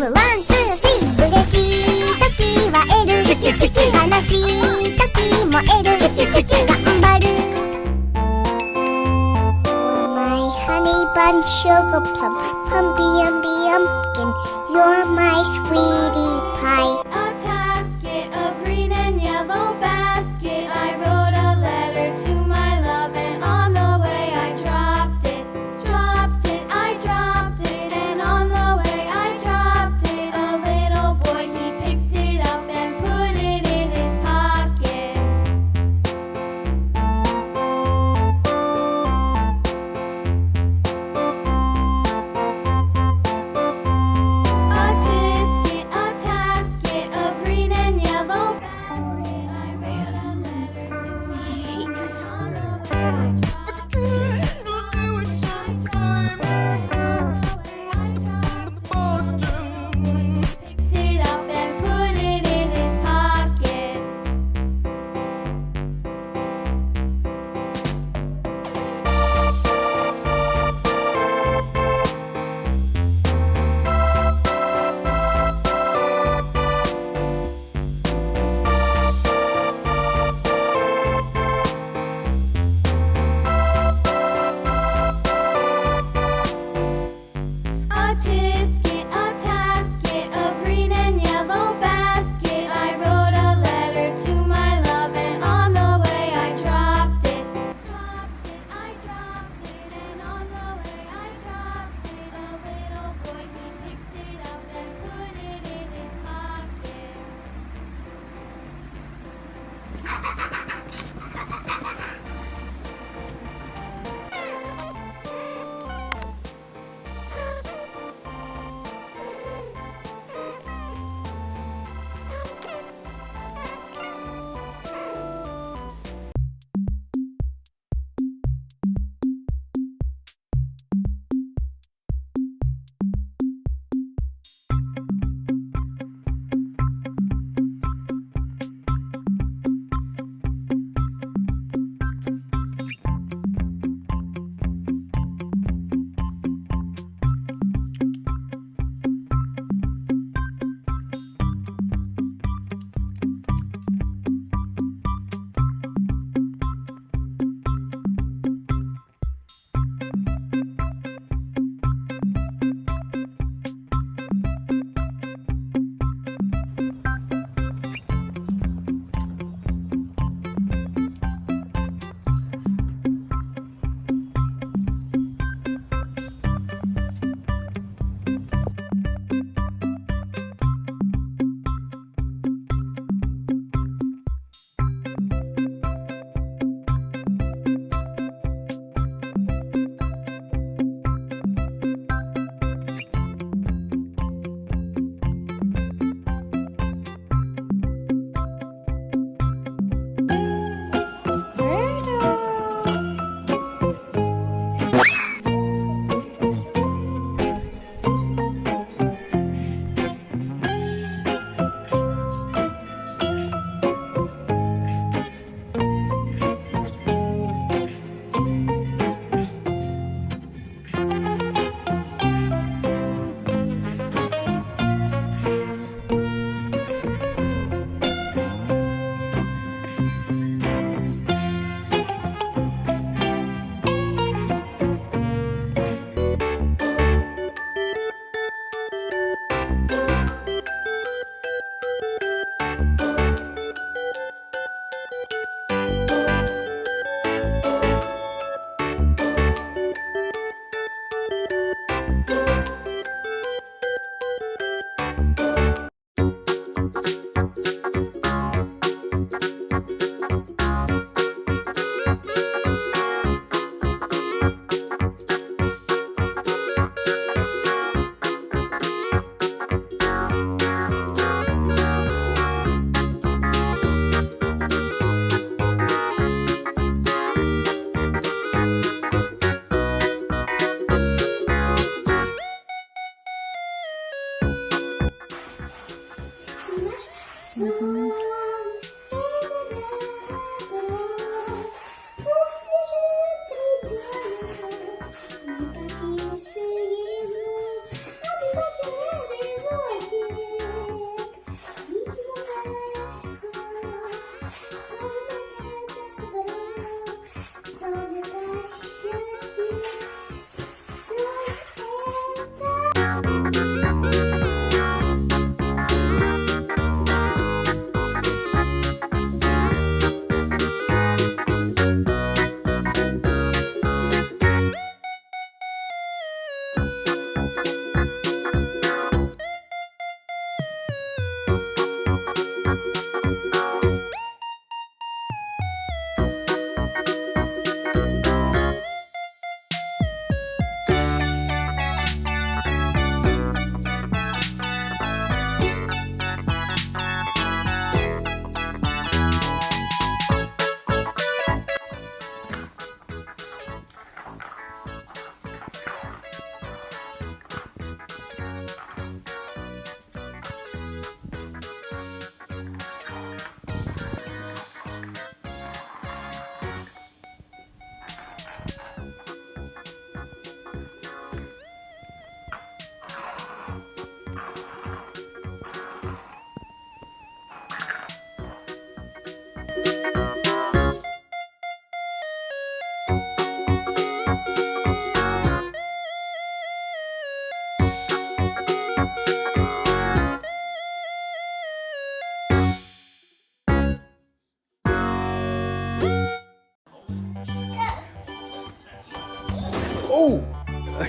ワンツースリー。嬉しい時は L、チュキチュキ。悲しい時も L、チュキチュキ。頑張る。 You're my honey bun sugar plum, pumpy umby umpkin. You're my sweetie pie. A tasket, a green and yellow basket. I wrote a letter to my love, and on the way I dropped it. I dropped it, and on the way I dropped it. A little boy, he picked it up and put it in his pocket. A tisket, a tasket, a green and yellow basket. I wrote a letter to my love, and on the way I dropped it. Picked it up and put it in his pocket. A tisket, a tasket, a green and yellow basket. I wrote a letter to my love, and on the way I dropped it. I dropped it, and on the way I dropped it. A little boy, he picked it up and put it in his pocket.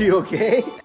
you okay?